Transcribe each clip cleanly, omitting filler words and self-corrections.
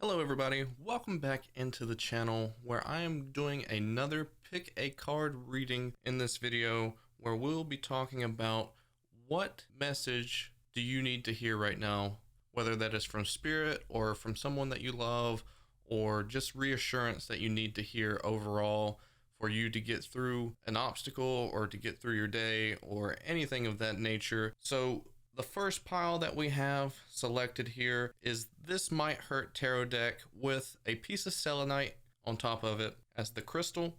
Hello everybody, welcome back into the channel where I am doing another pick a card reading in this video where we'll be talking about what message do you need to hear right now, whether that is from spirit or from someone that you love or just reassurance that you need to hear overall for you to get through an obstacle or to get through your day or anything of that nature. So the first pile that we have selected here is This Might Hurt Tarot deck with a piece of selenite on top of it as the crystal.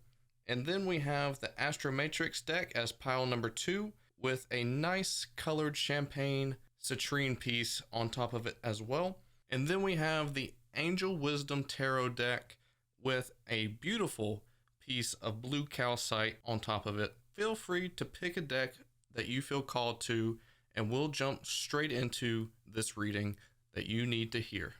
And then we have the AstroMatrix deck as pile number 2 with a nice colored champagne citrine piece on top of it as well. And then we have the Angel Wisdom Tarot deck with a beautiful piece of blue calcite on top of it. Feel free to pick a deck that you feel called to, and we'll jump straight into this reading that you need to hear.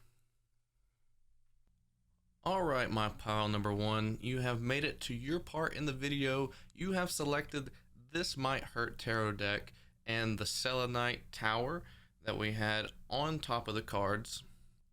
All right, my pile number 1, you have made it to your part in the video. You have selected This Might Hurt Tarot deck and the Selenite Tower that we had on top of the cards.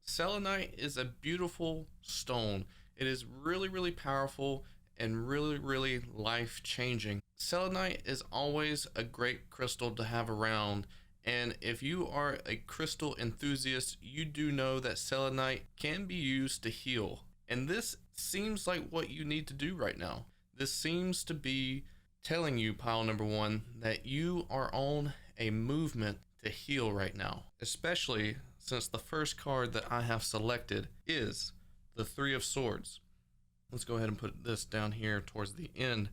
Selenite is a beautiful stone. It is really powerful and really life-changing. Selenite is always a great crystal to have around, and if you are a crystal enthusiast, you do know that selenite can be used to heal. And this seems like what you need to do right now. This seems to be telling you, pile number 1, that you are on a movement to heal right now, especially since the first card that I have selected is the Three of Swords. Let's go ahead and put this down here towards the end.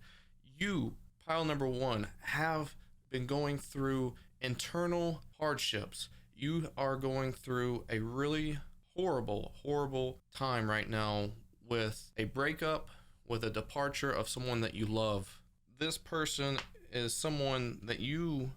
You, pile number 1, have been going through internal hardships. You are going through a really horrible time right now with a breakup, with a departure of someone that you love. This person is someone that you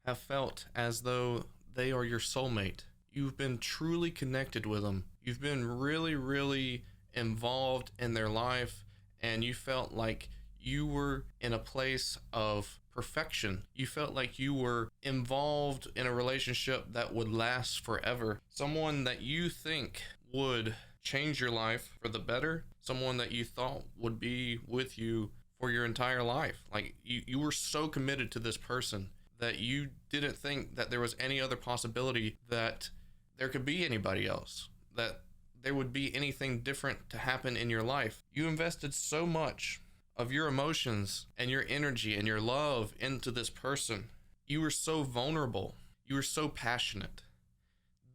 have felt as though they are your soulmate. You've been truly connected with them. You've been really involved in their life, and you felt like you were in a place of perfection. You felt like you were involved in a relationship that would last forever. Someone that you think would change your life for the better. Someone that you thought would be with you for your entire life. Like you were so committed to this person that you didn't think that there was any other possibility that there could be anybody else, that there would be anything different to happen in your life. You invested so much of your emotions and your energy and your love into this person. You were so vulnerable. You were so passionate.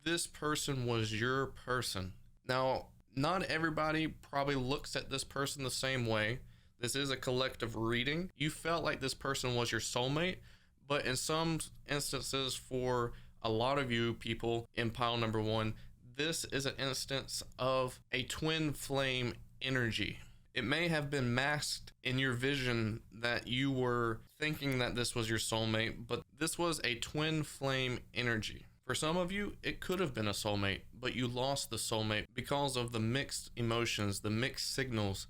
This person was your person. Now, not everybody probably looks at this person the same way. This is a collective reading. You felt like this person was your soulmate, but in some instances, for a lot of you people in pile number 1, this is an instance of a twin flame energy. It may have been masked in your vision that you were thinking that this was your soulmate, but this was a twin flame energy. For some of you, it could have been a soulmate, but you lost the soulmate because of the mixed emotions, the mixed signals.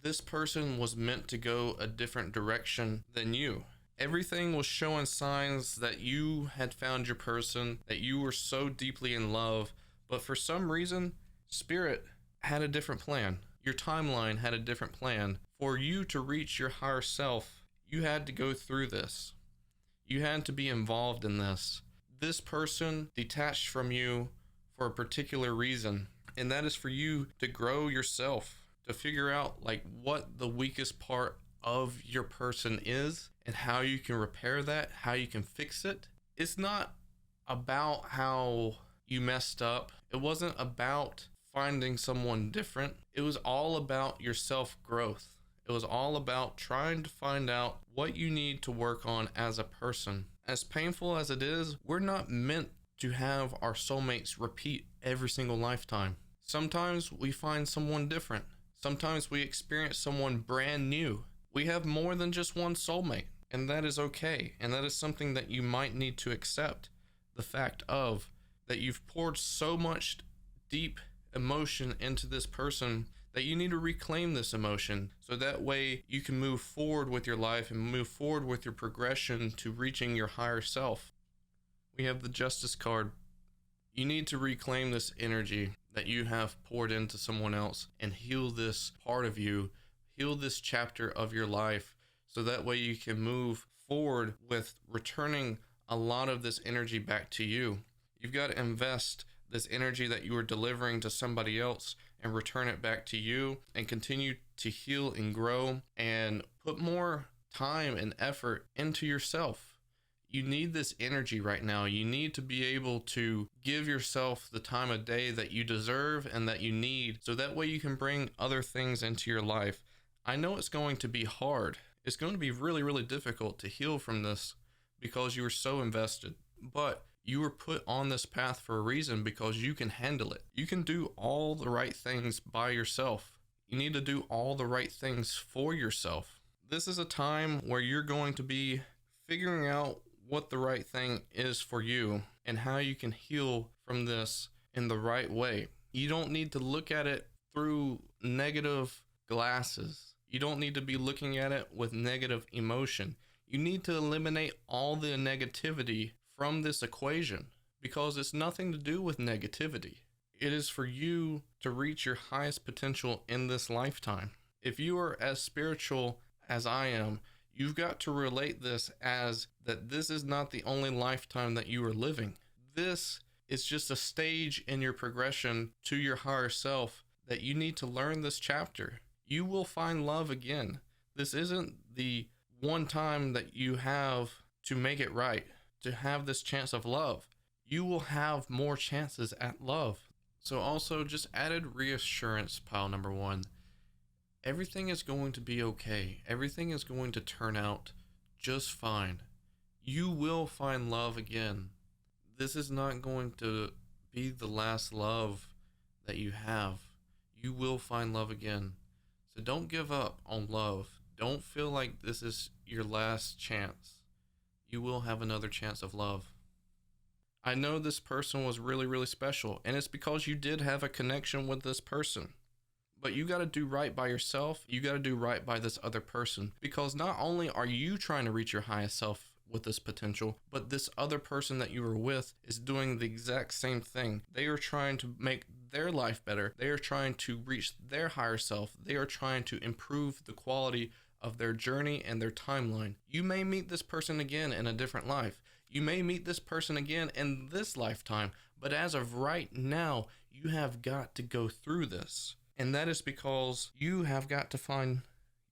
This person was meant to go a different direction than you. Everything was showing signs that you had found your person, that you were so deeply in love, but for some reason, Spirit had a different plan. Your timeline had a different plan. For you to reach your higher self, you had to go through this. You had to be involved in this. This person detached from you for a particular reason, and that is for you to grow yourself, to figure out like what the weakest part of your person is and how you can repair that, how you can fix it. It's not about how you messed up. It wasn't about finding someone different. It was all about your self-growth. It was all about trying to find out what you need to work on as a person. As painful as it is, we're not meant to have our soulmates repeat every single lifetime. Sometimes we find someone different. Sometimes we experience someone brand new. We have more than just one soulmate, and that is okay. And that is something that you might need to accept. The fact of that you've poured so much deep emotion into this person that you need to reclaim this emotion so that way you can move forward with your life and move forward with your progression to reaching your higher self. We have the Justice card. You need to reclaim this energy. that you have poured into someone else and heal this part of you, heal this chapter of your life, so that way you can move forward with returning a lot of this energy back to you. You've got to invest this energy that you are delivering to somebody else and return it back to you, and continue to heal and grow and put more time and effort into yourself. You need this energy right now. You need to be able to give yourself the time of day that you deserve and that you need, so that way you can bring other things into your life. I know it's going to be hard. It's going to be really, really difficult to heal from this because you were so invested, but you were put on this path for a reason, because you can handle it. You can do all the right things by yourself. You need to do all the right things for yourself. This is a time where you're going to be figuring out what the right thing is for you and how you can heal from this in the right way. You don't need to look at it through negative glasses. You don't need to be looking at it with negative emotion. You need to eliminate all the negativity from this equation, because it's nothing to do with negativity. It is for you to reach your highest potential in this lifetime. If you are as spiritual as I am, you've got to relate this as that this is not the only lifetime that you are living. This is just a stage in your progression to your higher self, that you need to learn this chapter. You will find love again. This isn't the one time that you have to make it right, to have this chance of love. You will have more chances at love. So also, just added reassurance, pile number one. Everything is going to be okay. Everything is going to turn out just fine. You will find love again. This is not going to be the last love that you have. You will find love again. So don't give up on love. Don't feel like this is your last chance. You will have another chance of love. I know this person was really, really special, and it's because you did have a connection with this person. But you got to do right by yourself. You got to do right by this other person, because not only are you trying to reach your highest self with this potential, but this other person that you were with is doing the exact same thing. They are trying to make their life better. They are trying to reach their higher self. They are trying to improve the quality of their journey and their timeline. You may meet this person again in a different life. You may meet this person again in this lifetime, but as of right now, you have got to go through this. And that is because you have got to find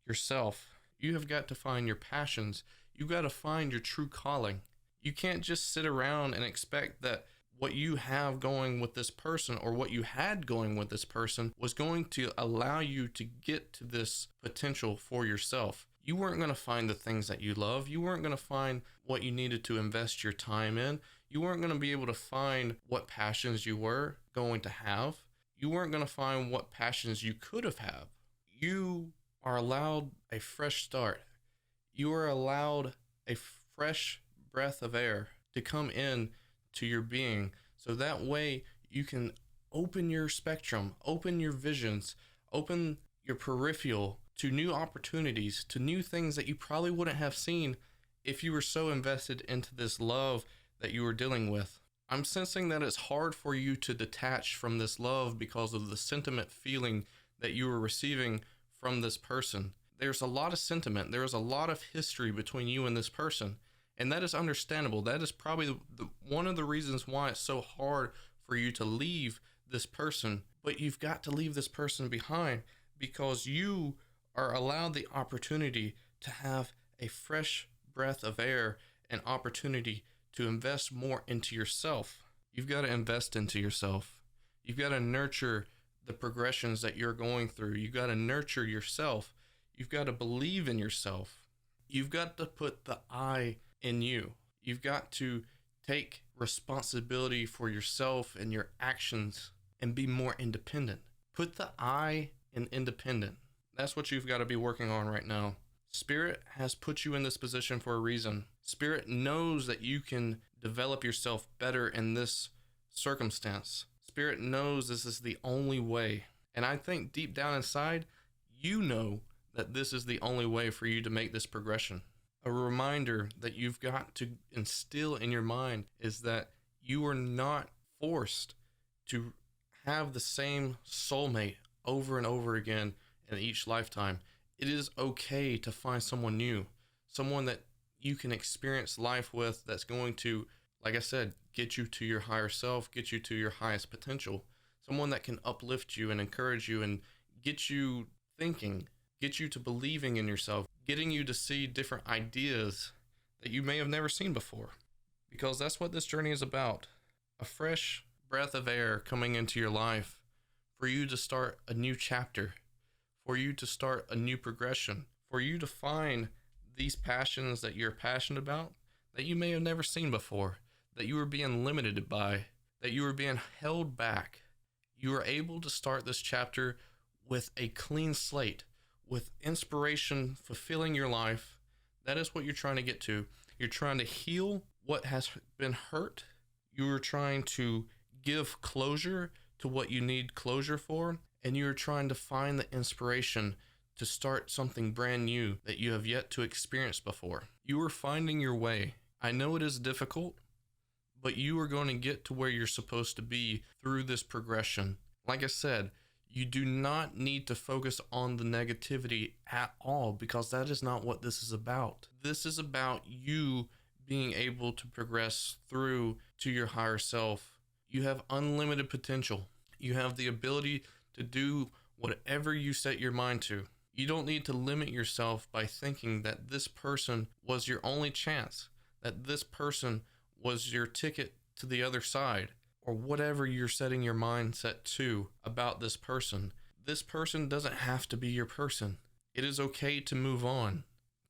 yourself. You have got to find your passions. You got to find your true calling. You can't just sit around and expect that what you have going with this person, or what you had going with this person, was going to allow you to get to this potential for yourself. You weren't going to find the things that you love. You weren't going to find what you needed to invest your time in. You weren't going to be able to find what passions you were going to have. You weren't going to find what passions you could have had. You are allowed a fresh start. You are allowed a fresh breath of air to come in to your being, so that way you can open your spectrum, open your visions, open your peripheral to new opportunities, to new things that you probably wouldn't have seen if you were so invested into this love that you were dealing with. I'm sensing that it's hard for you to detach from this love because of the sentiment feeling that you were receiving from this person. There's a lot of sentiment. There's a lot of history between you and this person. And that is understandable. That is probably one of the reasons why it's so hard for you to leave this person. But you've got to leave this person behind, because you are allowed the opportunity to have a fresh breath of air, an opportunity to invest more into yourself. You've got to invest into yourself. You've got to nurture the progressions that you're going through. You've got to nurture yourself. You've got to believe in yourself. You've got to put the I in you. You've got to take responsibility for yourself and your actions and be more independent. Put the I in independent. That's what you've got to be working on right now. Spirit has put you in this position for a reason. Spirit knows that you can develop yourself better in this circumstance. Spirit knows this is the only way. And I think deep down inside, you know that this is the only way for you to make this progression. A reminder that you've got to instill in your mind is that you are not forced to have the same soulmate over and over again in each lifetime. It is okay to find someone new, someone that you can experience life with that's going to, like I said, get you to your higher self, get you to your highest potential. Someone that can uplift you and encourage you and get you thinking, get you to believing in yourself, getting you to see different ideas that you may have never seen before. Because that's what this journey is about. A fresh breath of air coming into your life for you to start a new chapter, for you to start a new progression, for you to find these passions that you're passionate about that you may have never seen before, that you were being limited by, that you were being held back. You are able to start this chapter with a clean slate, with inspiration fulfilling your life. That is what you're trying to get to. You're trying to heal what has been hurt. You are trying to give closure to what you need closure for, and you are trying to find the inspiration to start something brand new that you have yet to experience before. You are finding your way. I know it is difficult, but you are going to get to where you're supposed to be through this progression. Like I said, you do not need to focus on the negativity at all, because that is not what this is about. This is about you being able to progress through to your higher self. You have unlimited potential. You have the ability to do whatever you set your mind to. You don't need to limit yourself by thinking that this person was your only chance, that this person was your ticket to the other side, or whatever you're setting your mindset to about this person. This person doesn't have to be your person. It is okay to move on.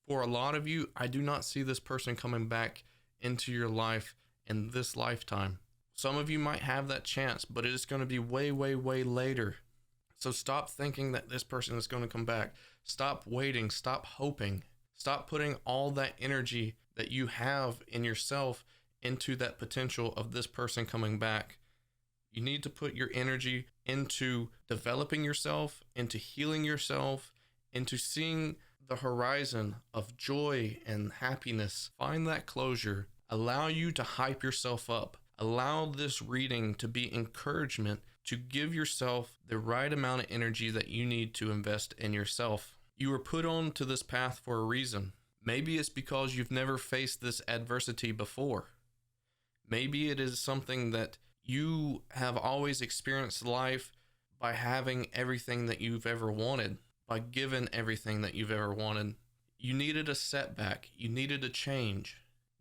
For a lot of you, I do not see this person coming back into your life in this lifetime. Some of you might have that chance, but it is going to be way, way, way later. So stop thinking that this person is going to come back. Stop waiting. Stop hoping. Stop putting all that energy that you have in yourself into that potential of this person coming back. You need to put your energy into developing yourself, into healing yourself, into seeing the horizon of joy and happiness. Find that closure. Allow you to hype yourself up. Allow this reading to be encouragement to give yourself the right amount of energy that you need to invest in yourself. You were put on to this path for a reason. Maybe it's because you've never faced this adversity before. Maybe it is something that you have always experienced life by having everything that you've ever wanted, by giving everything that you've ever wanted. You needed a setback. You needed a change.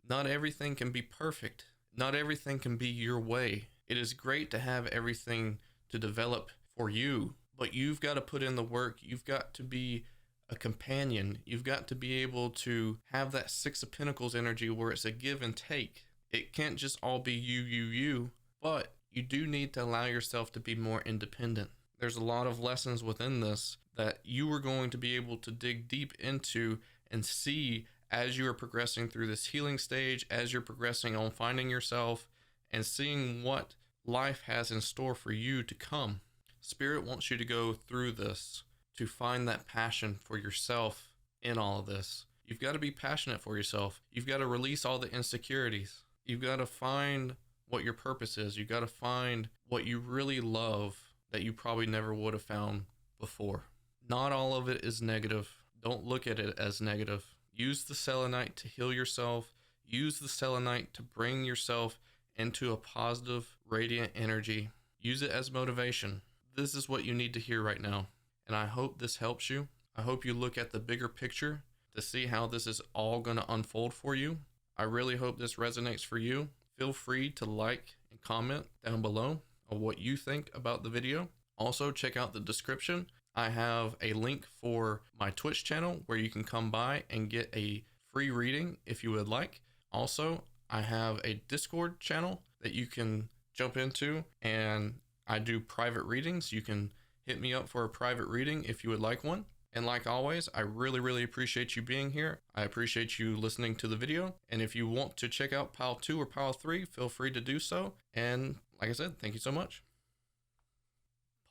Not everything can be perfect. Not everything can be your way. It is great to have everything to develop for you, but you've got to put in the work. You've got to be a companion. You've got to be able to have that Six of Pentacles energy where it's a give and take. It can't just all be you, but you do need to allow yourself to be more independent. There's a lot of lessons within this that you are going to be able to dig deep into and see as you are progressing through this healing stage, as you're progressing on finding yourself and seeing what life has in store for you to come. Spirit wants you to go through this to find that passion for yourself in all of this. You've got to be passionate for yourself. You've got to release all the insecurities. You've got to find what your purpose is. You've got to find what you really love that you probably never would have found before. Not all of it is negative. Don't look at it as negative. Use the selenite to heal yourself. Use the selenite to bring yourself into a positive, radiant energy. Use it as motivation. This is what you need to hear right now. And I hope this helps you. I hope you look at the bigger picture to see how this is all going to unfold for you. I really hope this resonates for you. Feel free to like and comment down below on what you think about the video. Also, check out the description. I have a link for my Twitch channel where you can come by and get a free reading if you would like. Also, I have a Discord channel that you can jump into, and I do private readings. You can hit me up for a private reading if you would like one. And like always, I really appreciate you being here. I appreciate you listening to the video. And if you want to check out Pile 2 or Pile 3, feel free to do so. And like I said, thank you so much.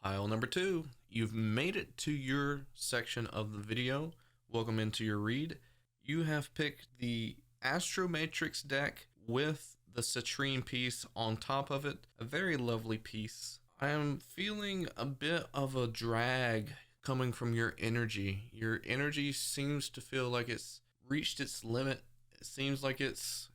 Pile number 2, you've made it to your section of the video. Welcome into your read. You have picked the AstroMatrix deck with the Citrine piece on top of it. A very lovely piece. I am feeling a bit of a drag coming from your energy. Your energy seems to feel like it's reached its limit. It seems like it's,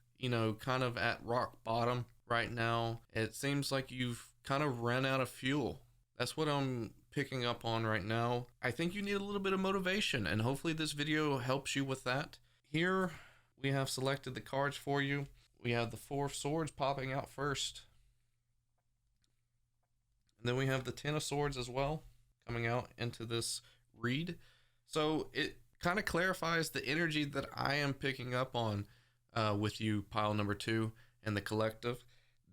kind of at rock bottom right now. It seems like you've kind of run out of fuel. That's what I'm picking up on right now. I think you need a little bit of motivation, and hopefully this video helps you with that. Here we have selected the cards for you. We have the 4 of Swords popping out first. And then we have the 10 of Swords as well coming out into this read. So it kind of clarifies the energy that I am picking up on with you, pile number 2, and the collective.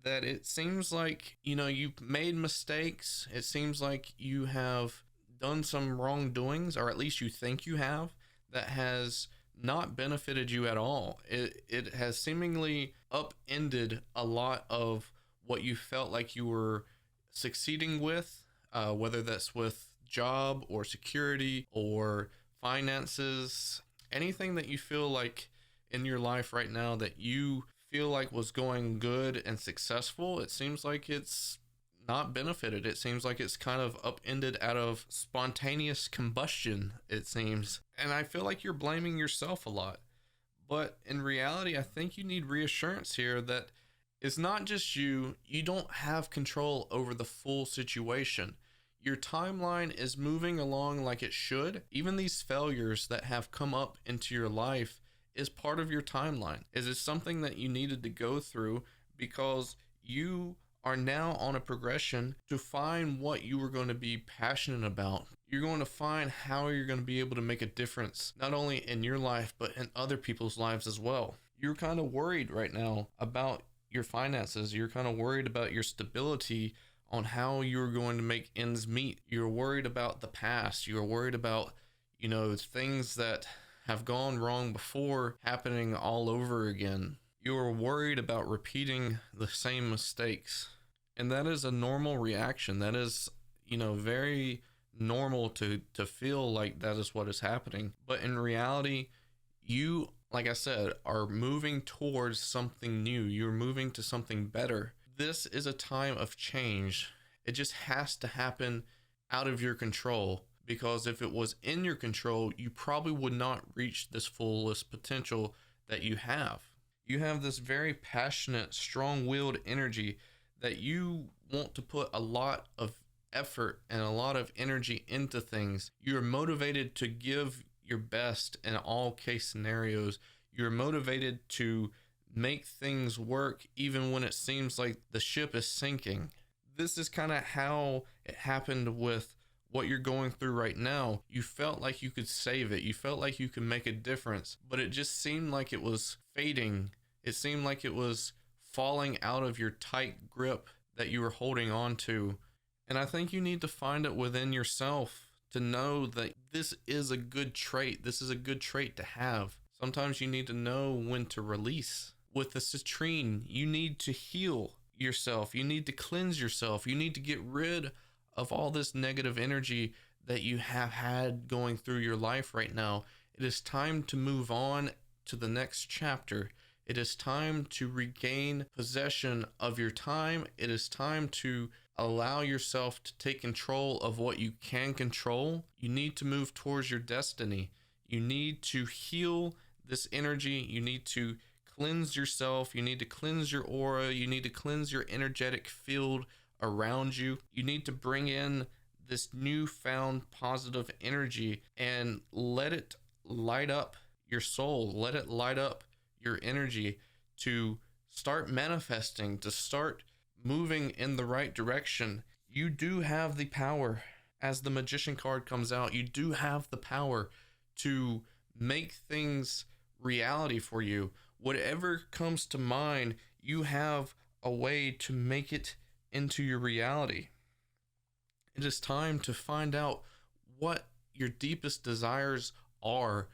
That it seems like, you've made mistakes. It seems like you have done some wrongdoings, or at least you think you have, that has not benefited you at all. It has seemingly upended a lot of what you felt like you were succeeding with, whether that's with job or security or finances, anything that you feel like in your life right now that you feel like was going good and successful. It seems like it's not benefited. It seems like it's kind of upended out of spontaneous combustion, it seems. And I feel like you're blaming yourself a lot. But in reality, I think you need reassurance here that it's not just you. You don't have control over the full situation. Your timeline is moving along like it should. Even these failures that have come up into your life is part of your timeline. Is it something that you needed to go through because you are now on a progression to find what you are going to be passionate about. You're going to find how you're going to be able to make a difference, not only in your life, but in other people's lives as well. You're kind of worried right now about your finances. You're kind of worried about your stability on how you're going to make ends meet. You're worried about the past. You're worried about, things that have gone wrong before happening all over again. You're worried about repeating the same mistakes. And that is a normal reaction. That is, very normal to feel like that is what is happening. But in reality, you, like I said, are moving towards something new. You're moving to something better. This is a time of change. It just has to happen out of your control, because if it was in your control, you probably would not reach this fullest potential that you have. You have this very passionate, strong-willed energy that you want to put a lot of effort and a lot of energy into things. You're motivated to give your best in all case scenarios. You're motivated to make things work even when it seems like the ship is sinking. This is kind of how it happened with what you're going through right now. You felt like you could save it. You felt like you could make a difference, but it just seemed like it was fading. It seemed like it was falling out of your tight grip that you were holding on to. And I think you need to find it within yourself to know that this is a good trait. This is a good trait to have. Sometimes you need to know when to release. With the citrine, you need to heal yourself. You need to cleanse yourself. You need to get rid of all this negative energy that you have had going through your life right now. It is time to move on to the next chapter. It is time to regain possession of your time. It is time to allow yourself to take control of what you can control. You need to move towards your destiny. You need to heal this energy. You need to cleanse yourself. You need to cleanse your aura. You need to cleanse your energetic field around you. You need to bring in this newfound positive energy and let it light up your soul. Let it light up your energy to start manifesting, to start moving in the right direction. You do have the power. As the Magician card comes out, you do have the power to make things reality for you. Whatever comes to mind, you have a way to make it into your reality. It is time to find out what your deepest desires are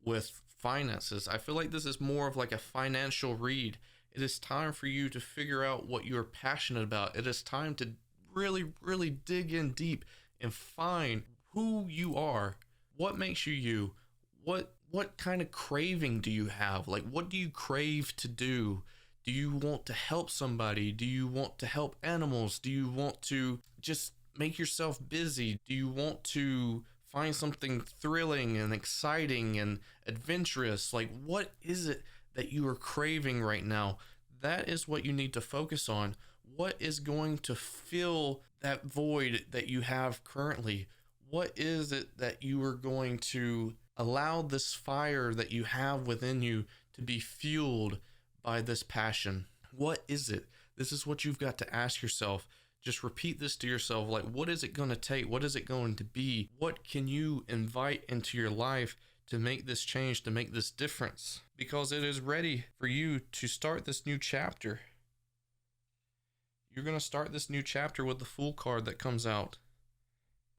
with finances. I feel like this is more of like a financial read. It is time for you to figure out what you're passionate about. It is time to really, really dig in deep and find who you are. What makes you you? What kind of craving do you have? Like, what do you crave to do? Do you want to help somebody? Do you want to help animals? Do you want to just make yourself busy? Do you want to find something thrilling and exciting and adventurous? Like, what is it that you are craving right now? That is what you need to focus on. What is going to fill that void that you have currently? What is it that you are going to allow this fire that you have within you to be fueled by this passion? What is it? This is what you've got to ask yourself. Just repeat this to yourself. Like, what is it going to take? What is it going to be? What can you invite into your life to make this change, to make this difference? Because it is ready for you to start this new chapter. You're going to start this new chapter with the Fool card that comes out.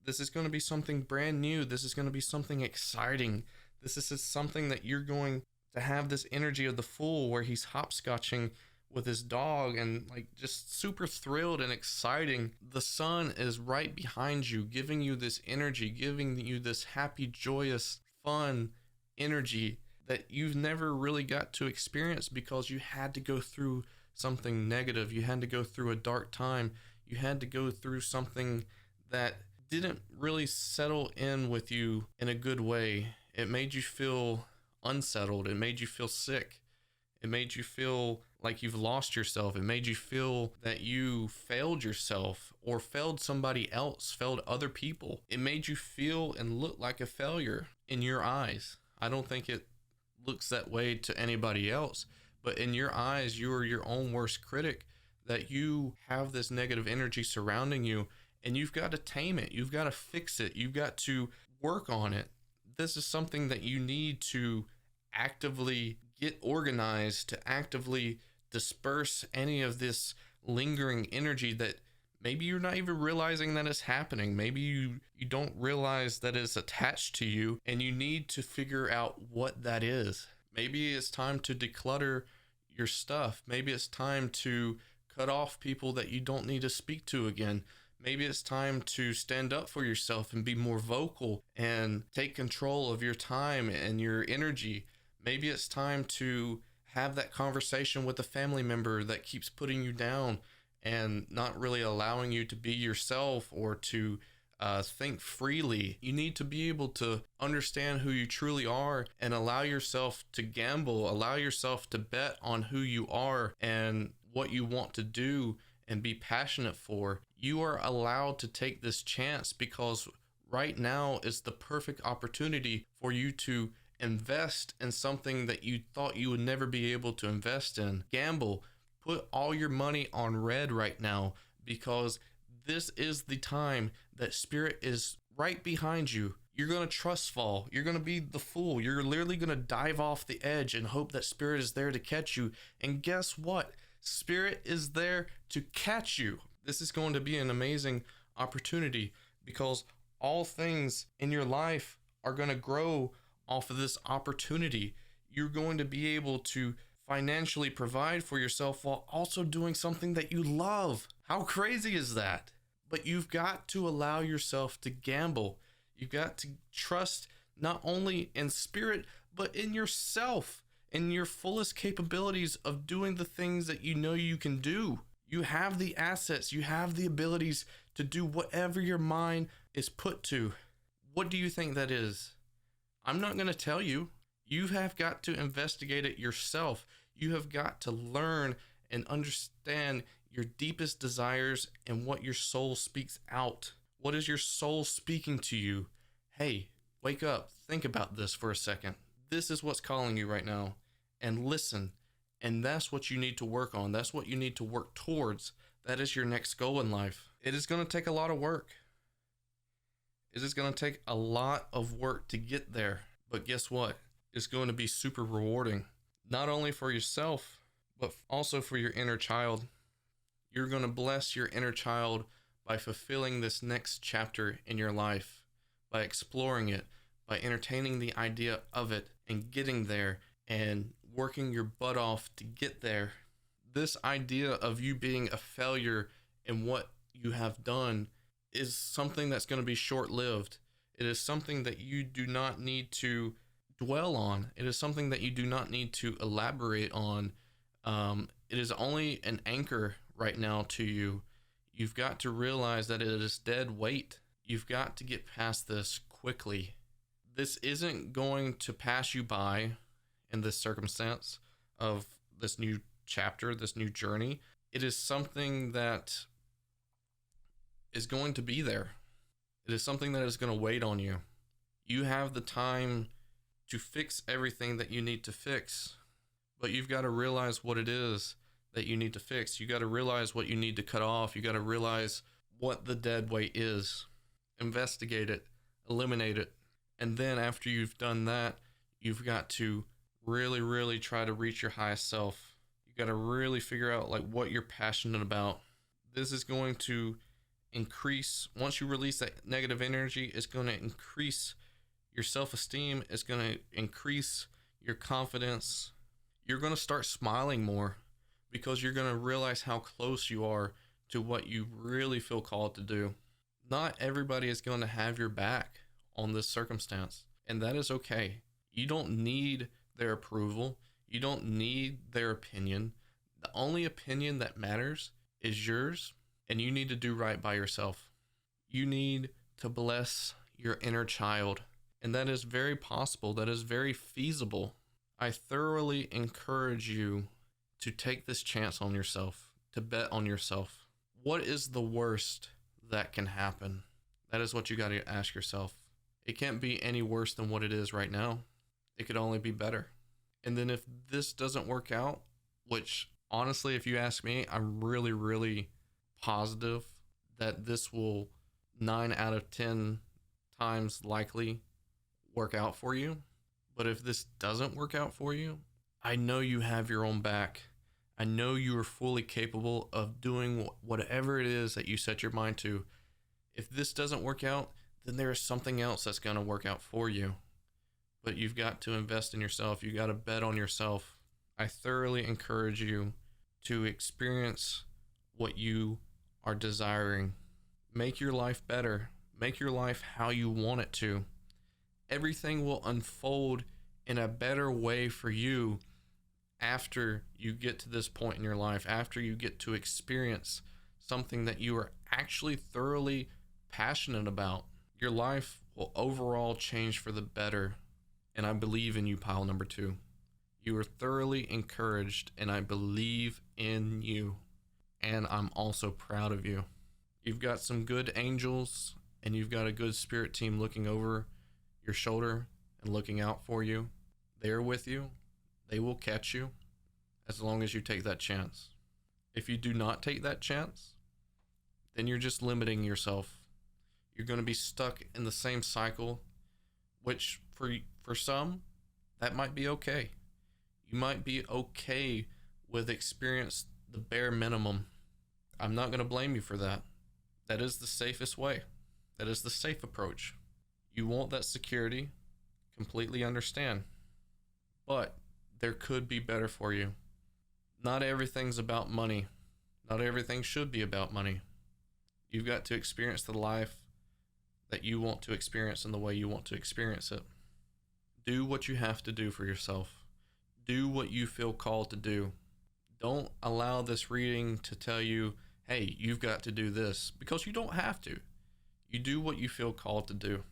This is going to be something brand new. This is going to be something exciting. This is something that you're going to have this energy of the Fool where he's hopscotching with his dog and like just super thrilled and exciting. The sun is right behind you, giving you this energy, giving you this happy, joyous, fun energy that you've never really got to experience because you had to go through something negative. You had to go through a dark time. You had to go through something that didn't really settle in with you in a good way. It made you feel unsettled. It made you feel sick. It made you feel like you've lost yourself. It made you feel that you failed yourself or failed somebody else, failed other people. It made you feel and look like a failure in your eyes. I don't think it looks that way to anybody else, but in your eyes, you are your own worst critic, that you have this negative energy surrounding you and you've got to tame it. You've got to fix it. You've got to work on it. This is something that you need to actively get organized, to actively disperse any of this lingering energy that maybe you're not even realizing that it's happening. Maybe you don't realize that it's attached to you and you need to figure out what that is. Maybe it's time to declutter your stuff. Maybe it's time to cut off people that you don't need to speak to again. Maybe it's time to stand up for yourself and be more vocal and take control of your time and your energy. Maybe it's time to have that conversation with a family member that keeps putting you down and not really allowing you to be yourself or to think freely. You need to be able to understand who you truly are and allow yourself to gamble, allow yourself to bet on who you are and what you want to do and be passionate for. You are allowed to take this chance because right now is the perfect opportunity for you to invest in something that you thought you would never be able to invest in. Gamble. Put all your money on red right now because this is the time that Spirit is right behind you. You're going to trust fall. You're going to be the Fool. You're literally going to dive off the edge and hope that Spirit is there to catch you. And guess what? Spirit is there to catch you. This is going to be an amazing opportunity because all things in your life are going to grow off of this opportunity. You're going to be able to financially provide for yourself while also doing something that you love. How crazy is that? But you've got to allow yourself to gamble. You've got to trust not only in Spirit, but in yourself, in your fullest capabilities of doing the things that you know you can do. You have the assets, you have the abilities to do whatever your mind is put to. What do you think that is? I'm not going to tell you. You have got to investigate it yourself. You have got to learn and understand your deepest desires and what your soul speaks out. What is your soul speaking to you? Hey, wake up. Think about this for a second. This is what's calling you right now. And listen. And that's what you need to work on. That's what you need to work towards. That is your next goal in life. It is going to take a lot of work. It is going to take a lot of work to get there. But guess what? It's going to be super rewarding. Not only for yourself, but also for your inner child. You're going to bless your inner child by fulfilling this next chapter in your life, by exploring it, by entertaining the idea of it and getting there and working your butt off to get there. This idea of you being a failure in what you have done is something that's going to be short-lived. It is something that you do not need to dwell on. It is something that you do not need to elaborate on It is only an anchor right now to you. You've got to realize that it is dead weight. You've got to get past this quickly. This isn't going to pass you by in this circumstance of this new chapter, this new journey. It is something that is going to be there. It is something that is going to wait on you. You have the time to fix everything that you need to fix, but you've got to realize what it is that you need to fix. You got to realize what you need to cut off. You got to realize what the dead weight is. Investigate it, eliminate it. And then after you've done that, you've got to really, really try to reach your highest self. You got to really figure out like what you're passionate about. This is going to increase, once you release that negative energy, it's going to increase your self-esteem. It's going to increase your confidence. You're going to start smiling more because you're going to realize how close you are to what you really feel called to do. Not everybody is going to have your back on this circumstance, and that is okay. You don't need their approval. You don't need their opinion. The only opinion that matters is yours, and you need to do right by yourself. You need to bless your inner child, and that is very possible. That is very feasible. I thoroughly encourage you to take this chance on yourself, to bet on yourself. What is the worst that can happen? That is what you got to ask yourself. It can't be any worse than what it is right now. It could only be better. And then if this doesn't work out, which honestly, if you ask me, I'm really, really positive that this will 9 out of 10 times likely work out for you. But if this doesn't work out for you, I know you have your own back. I know you are fully capable of doing whatever it is that you set your mind to. If this doesn't work out, then there is something else that's going to work out for you. But you've got to invest in yourself. You got to bet on yourself. I thoroughly encourage you to experience what you are desiring. Make your life better. Make your life how you want it to. Everything will unfold in a better way for you after you get to this point in your life, after you get to experience something that you are actually thoroughly passionate about. Your life will overall change for the better. And I believe in you, pile number 2. You are thoroughly encouraged, and I believe in you. And I'm also proud of you. You've got some good angels, and you've got a good spirit team looking over your shoulder and looking out for you. They're with you. They will catch you as long as you take that chance. If you do not take that chance, then you're just limiting yourself. You're going to be stuck in the same cycle, which for some, that might be okay. You might be okay with experience the bare minimum. I'm not going to blame you for that. That is the safest way. That is the safe approach. You want that security, completely understand. But there could be better for you. Not everything's about money. Not everything should be about money. You've got to experience the life that you want to experience in the way you want to experience it. Do what you have to do for yourself. Do what you feel called to do. Don't allow this reading to tell you, hey, you've got to do this, because you don't have to. You do what you feel called to do.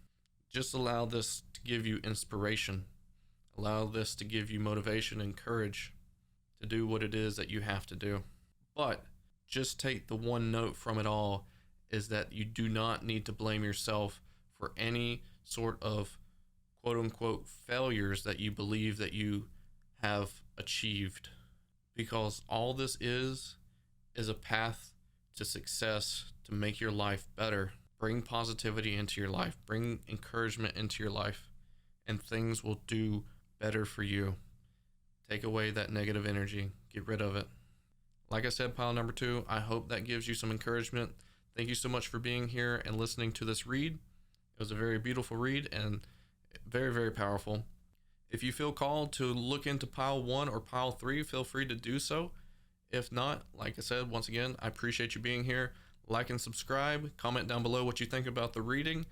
Just allow this to give you inspiration. Allow this to give you motivation and courage to do what it is that you have to do. But just take the one note from it all is that you do not need to blame yourself for any sort of quote unquote failures that you believe that you have achieved, because all this is a path to success, to make your life better. Bring positivity into your life, bring encouragement into your life, and things will do better for you. Take away that negative energy, get rid of it. Like I said, pile number 2, I hope that gives you some encouragement. Thank you so much for being here and listening to this read. It was a very beautiful read and very, very powerful. If you feel called to look into pile 1 or pile 3, feel free to do so. If not, like I said, once again, I appreciate you being here. Like and subscribe. Comment down below what you think about the reading.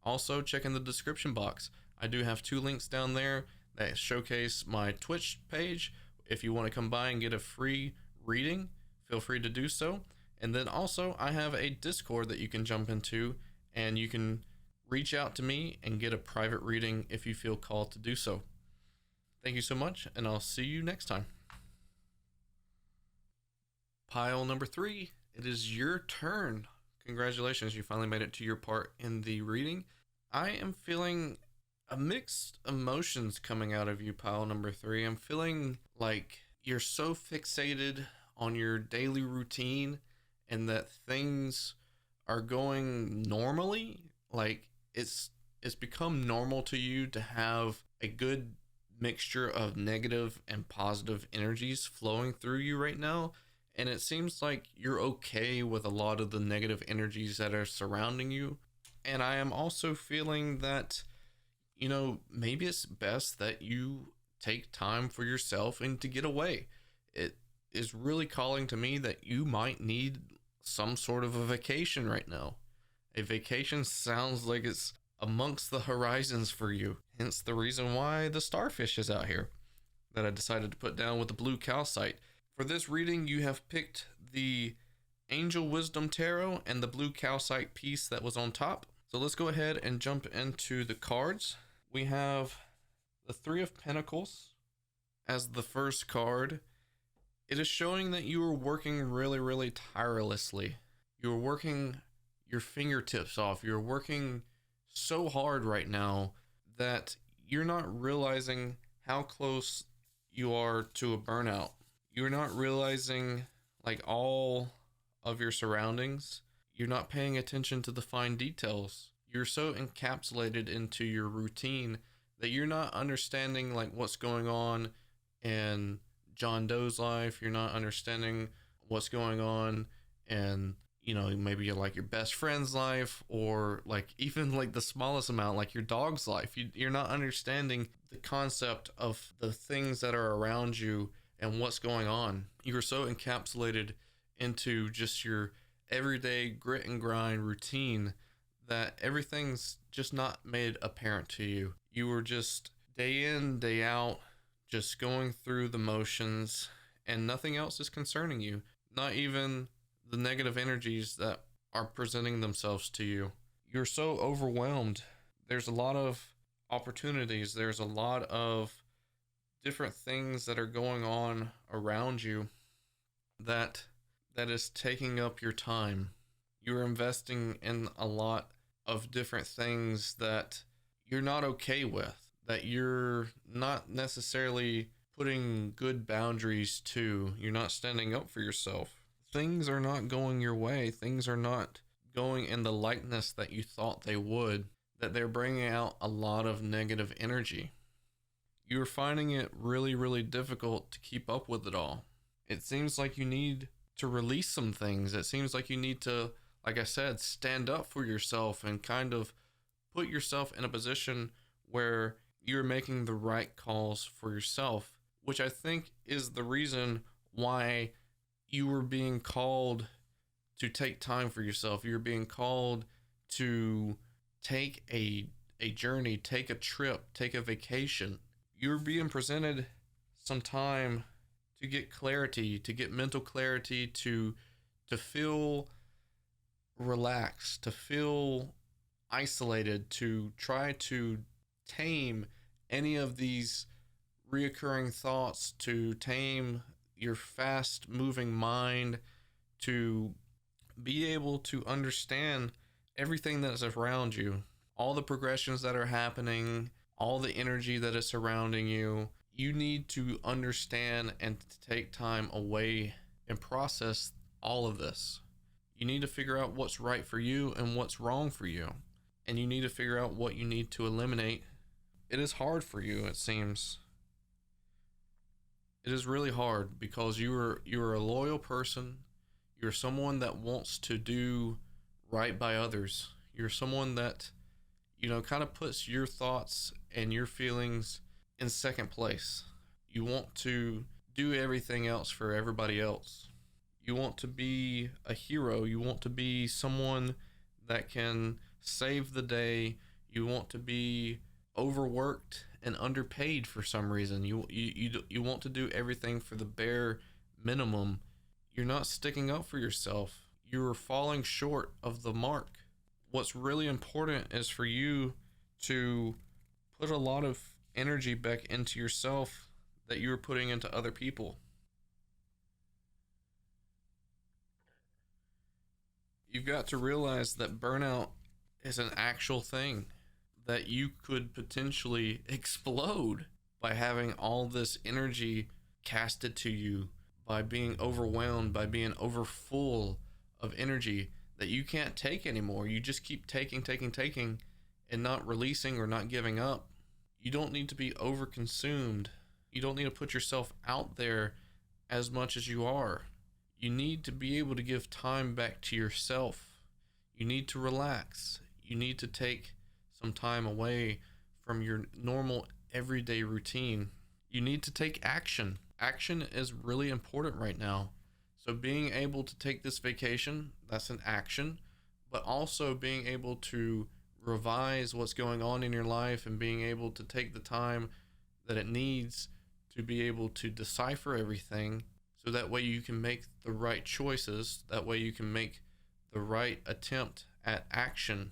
Also, check in the description box. I do have 2 links down there that showcase my Twitch page if you want to come by and get a free reading, feel free to do so. And then also, I have a Discord that you can jump into, and you can reach out to me and get a private reading if you feel called to do so. Thank you so much, and I'll see you next time. Pile number 3, it is your turn. Congratulations, you finally made it to your part in the reading. I am feeling a mixed emotions coming out of you, pile number 3. I'm feeling like you're so fixated on your daily routine and that things are going normally. Like it's become normal to you to have a good mixture of negative and positive energies flowing through you right now. And it seems like you're okay with a lot of the negative energies that are surrounding you. And I am also feeling that, you know, maybe it's best that you take time for yourself and to get away. It is really calling to me that you might need some sort of a vacation right now. A vacation sounds like it's amongst the horizons for you. Hence the reason why the starfish is out here that I decided to put down with the blue calcite. For this reading, you have picked the Angel Wisdom Tarot and the blue calcite piece that was on top. So let's go ahead and jump into the cards. We have the Three of Pentacles as the first card. It is showing that you are working really, really tirelessly. You're working your fingertips off. You're working so hard right now that you're not realizing how close you are to a burnout. You're not realizing like all of your surroundings. You're not paying attention to the fine details. You're so encapsulated into your routine that you're not understanding like what's going on in John Doe's life. You're not understanding what's going on in, you know, maybe like your best friend's life, or like even like the smallest amount, like your dog's life. You're not understanding the concept of the things that are around you and what's going on. You are so encapsulated into just your everyday grit and grind routine that everything's just not made apparent to you. You were just day in, day out, just going through the motions, and nothing else is concerning you. Not even the negative energies that are presenting themselves to you. You're so overwhelmed. There's a lot of opportunities. There's a lot of different things that are going on around you that is taking up your time. You're investing in a lot of different things that you're not okay with, that you're not necessarily putting good boundaries to. You're not standing up for yourself. Things are not going your way. Things are not going in the likeness that you thought they would, that they're bringing out a lot of negative energy. You're finding it really, really difficult to keep up with it all. It seems like you need to release some things. It seems like you need to, like I said, stand up for yourself and kind of put yourself in a position where you're making the right calls for yourself, which I think is the reason why you were being called to take time for yourself. You're being called to take a journey, take a trip, take a vacation. You're being presented some time to get clarity, to get mental clarity, to feel relaxed, to feel isolated, to try to tame any of these reoccurring thoughts, to tame your fast moving mind, to be able to understand everything that's around you, all the progressions that are happening, all the energy that is surrounding you. You need to understand and take time away and process all of this. You need to figure out what's right for you and what's wrong for you. And you need to figure out what you need to eliminate. It is hard for you, it seems. It is really hard because you're a loyal person. You're someone that wants to do right by others. You're someone that, you know, kind of puts your thoughts and your feelings in second place. You want to do everything else for everybody else. You want to be a hero. You want to be someone that can save the day. You want to be overworked and underpaid for some reason. You want to do everything for the bare minimum. You're not sticking up for yourself. You're falling short of the mark. What's really important is for you to put a lot of energy back into yourself that you're putting into other people. You've got to realize that burnout is an actual thing, that you could potentially explode by having all this energy casted to you, by being overwhelmed, by being overfull of energy that you can't take anymore. You just keep taking, and not releasing or not giving up. You don't need to be overconsumed. You don't need to put yourself out there as much as you are. You need to be able to give time back to yourself. You need to relax. You need to take some time away from your normal everyday routine. You need to take action. Action is really important right now. So being able to take this vacation, that's an action, but also being able to revise what's going on in your life and being able to take the time that it needs to be able to decipher everything, so that way you can make the right choices, that way you can make the right attempt at action.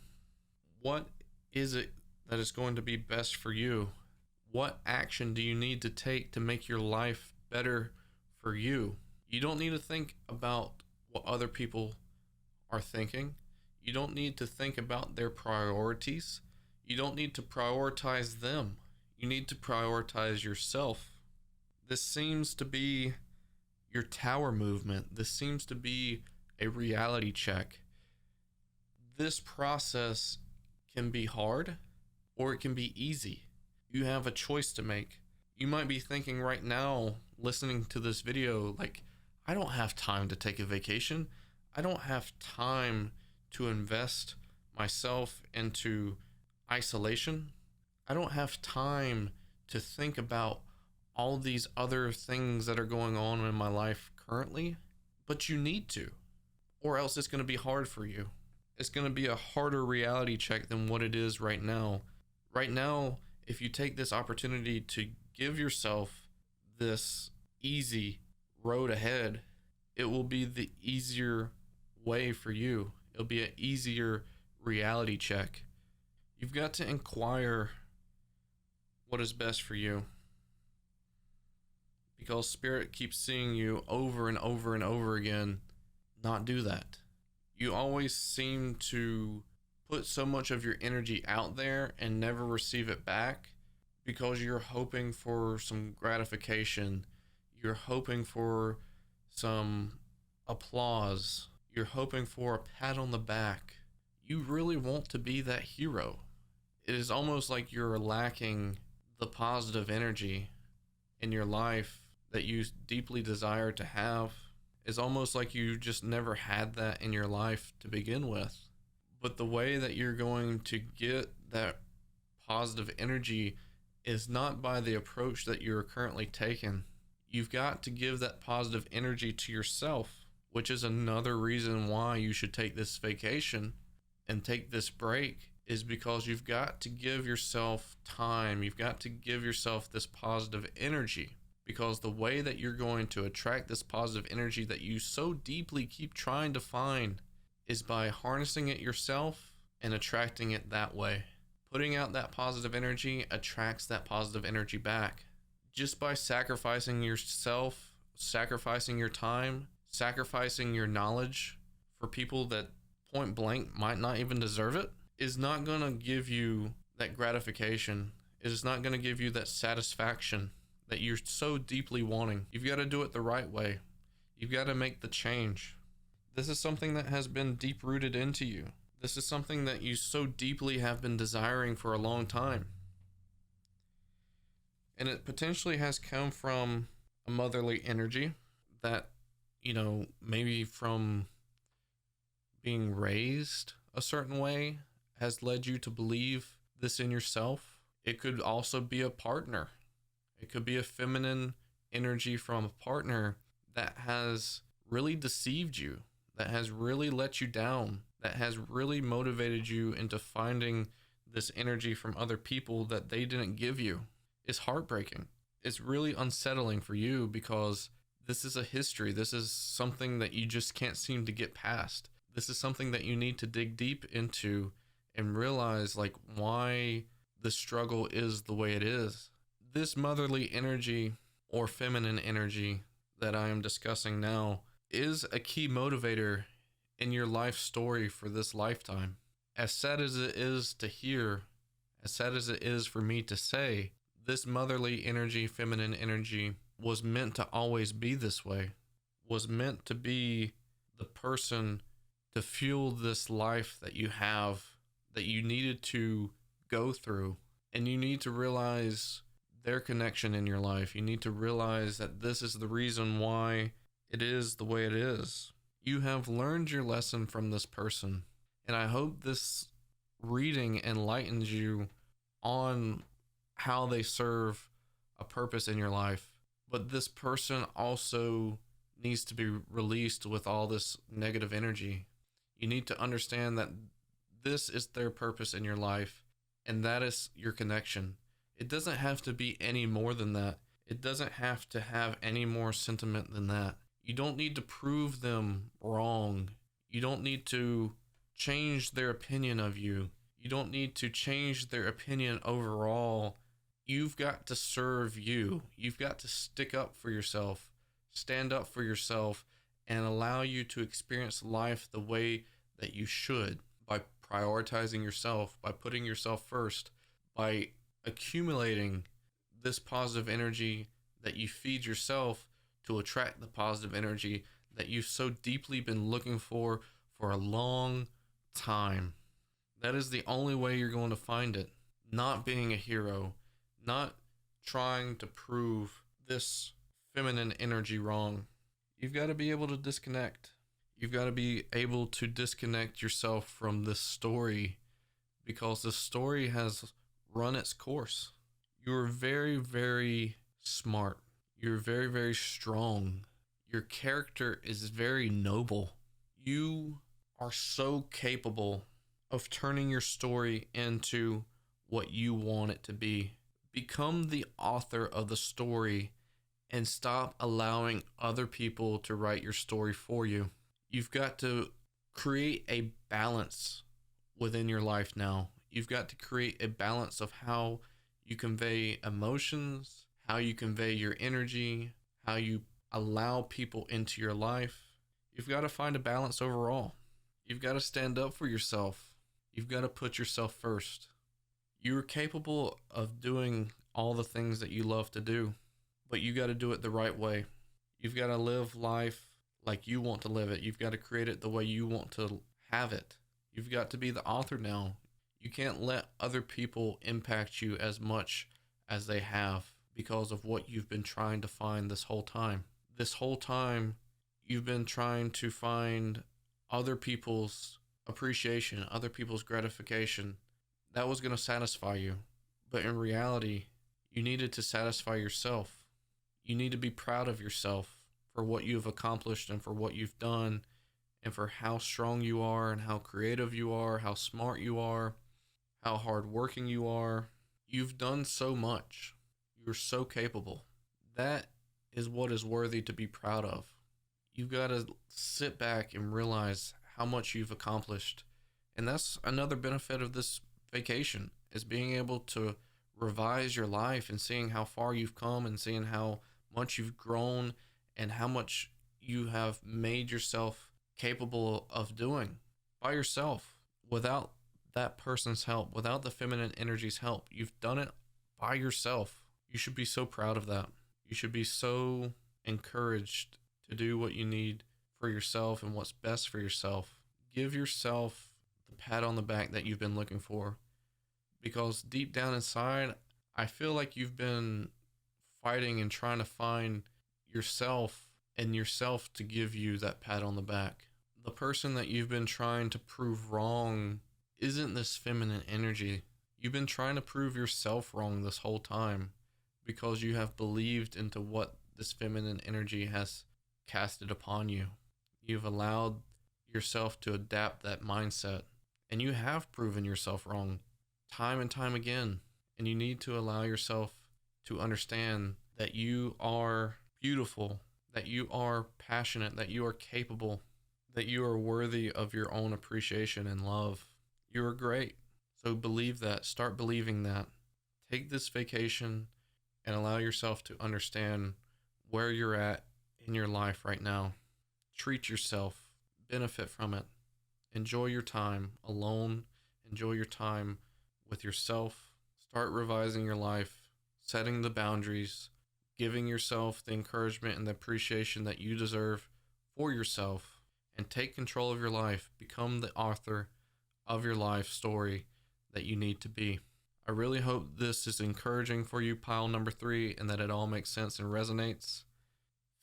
What is it that is going to be best for you? What action do you need to take to make your life better for you? You don't need to think about what other people are thinking. You don't need to think about their priorities. You don't need to prioritize them. You need to prioritize yourself. This seems to be your tower movement. This seems to be a reality check. This process can be hard or it can be easy. You have a choice to make. You might be thinking right now, listening to this video, like, I don't have time to take a vacation. I don't have time to invest myself into isolation. I don't have time to think about all these other things that are going on in my life currently. But you need to, or else it's going to be hard for you. It's going to be a harder reality check than what it is right now. Right now, if you take this opportunity to give yourself this easy road ahead, it will be the easier way for you. It'll be an easier reality check. You've got to inquire what is best for you, because Spirit keeps seeing you over and over and over again not do that. You always seem to put so much of your energy out there and never receive it back because you're hoping for some gratification. You're hoping for some applause. You're hoping for a pat on the back. You really want to be that hero. It is almost like you're lacking the positive energy in your life that you deeply desire to have. It's almost like you just never had that in your life to begin with. But the way that you're going to get that positive energy is not by the approach that you're currently taking. You've got to give that positive energy to yourself, which is another reason why you should take this vacation and take this break, is because you've got to give yourself time. You've got to give yourself this positive energy, because the way that you're going to attract this positive energy that you so deeply keep trying to find is by harnessing it yourself and attracting it that way. Putting out that positive energy attracts that positive energy back. Just by sacrificing yourself, sacrificing your time, sacrificing your knowledge for people that point blank might not even deserve it, is not going to give you that gratification. It is not going to give you that satisfaction that you're so deeply wanting. You've got to do it the right way. You've got to make the change. This is something that has been deep rooted into you. This is something that you so deeply have been desiring for a long time. And it potentially has come from a motherly energy that, maybe from being raised a certain way has led you to believe this in yourself. It could also be a partner. It could be a feminine energy from a partner that has really deceived you, that has really let you down, that has really motivated you into finding this energy from other people that they didn't give you. is heartbreaking. It's really unsettling for you because this is a history. This is something that you just can't seem to get past. This is something that you need to dig deep into and realize like why the struggle is the way it is. This motherly energy or feminine energy that I am discussing now is a key motivator in your life story for this lifetime. As sad as it is to hear, as sad as it is for me to say, this motherly energy, feminine energy was meant to always be this way, was meant to be the person to fuel this life that you have, that you needed to go through. And you need to realize their connection in your life. You need to realize that this is the reason why it is the way it is. You have learned your lesson from this person. And I hope this reading enlightens you on how they serve a purpose in your life. But this person also needs to be released with all this negative energy. You need to understand that this is their purpose in your life, and that is your connection. It doesn't have to be any more than that. It doesn't have to have any more sentiment than that. You don't need to prove them wrong. You don't need to change their opinion of you. You don't need to change their opinion overall. You've got to serve you. You've got to stick up for yourself, stand up for yourself, and allow you to experience life the way that you should, by prioritizing yourself, by putting yourself first, by accumulating this positive energy that you feed yourself to attract the positive energy that you've so deeply been looking for a long time. That is the only way you're going to find it. Not being a hero, not trying to prove this feminine energy wrong. You've got to be able to disconnect. You've got to be able to disconnect yourself from this story, because the story has run its course. You're very, very smart. You're very, very strong. Your character is very noble. You are so capable of turning your story into what you want it to be. Become the author of the story and stop allowing other people to write your story for you. You've got to create a balance within your life now. You've got to create a balance of how you convey emotions, how you convey your energy, how you allow people into your life. You've got to find a balance overall. You've got to stand up for yourself. You've got to put yourself first. You're capable of doing all the things that you love to do, but you got to do it the right way. You've got to live life like you want to live it. You've got to create it the way you want to have it. You've got to be the author now. You can't let other people impact you as much as they have because of what you've been trying to find this whole time. This whole time, you've been trying to find other people's appreciation, other people's gratification. That was going to satisfy you. But in reality, you needed to satisfy yourself. You need to be proud of yourself for what you've accomplished and for what you've done and for how strong you are and how creative you are, how smart you are, how hardworking you are. You've done so much. You're so capable. That is what is worthy to be proud of. You've got to sit back and realize how much you've accomplished. And that's another benefit of this vacation, is being able to revise your life and seeing how far you've come and seeing how much you've grown and how much you have made yourself capable of doing by yourself without that person's help, without the feminine energy's help. You've done it by yourself. You should be so proud of that. You should be so encouraged to do what you need for yourself and what's best for yourself. Give yourself the pat on the back that you've been looking for, because deep down inside, I feel like you've been fighting and trying to find yourself and yourself to give you that pat on the back. The person that you've been trying to prove wrong isn't this feminine energy. You've been trying to prove yourself wrong this whole time because you have believed into what this feminine energy has casted upon you. You've allowed yourself to adapt that mindset, and you have proven yourself wrong time and time again. And you need to allow yourself to understand that you are beautiful, that you are passionate, that you are capable, that you are worthy of your own appreciation and love. You are great. So believe that. Start believing that. Take this vacation and allow yourself to understand where you're at in your life right now. Treat yourself. Benefit from it. Enjoy your time alone. Enjoy your time with yourself. Start revising your life, setting the boundaries, giving yourself the encouragement and the appreciation that you deserve for yourself, and take control of your life. Become the author of your life story that you need to be. I really hope this is encouraging for you, pile number 3, and that it all makes sense and resonates.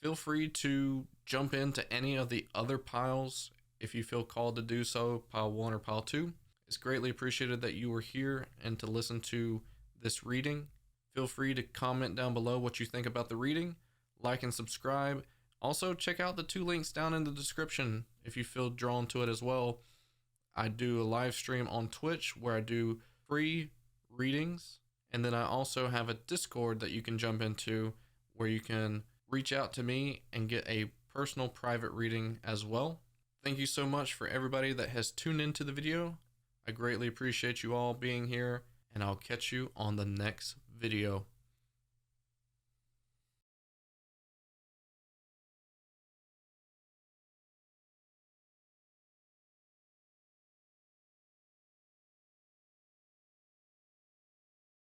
Feel free to jump into any of the other piles if you feel called to do so, pile 1 or pile 2. It's greatly appreciated that you were here and to listen to this reading. Feel free to comment down below what you think about the reading, like and subscribe. Also, check out the 2 links down in the description if you feel drawn to it as well. I do a live stream on Twitch where I do free readings, and then I also have a Discord that you can jump into where you can reach out to me and get a personal private reading as well. Thank you so much for everybody that has tuned into the video. I greatly appreciate you all being here, and I'll catch you on the next video.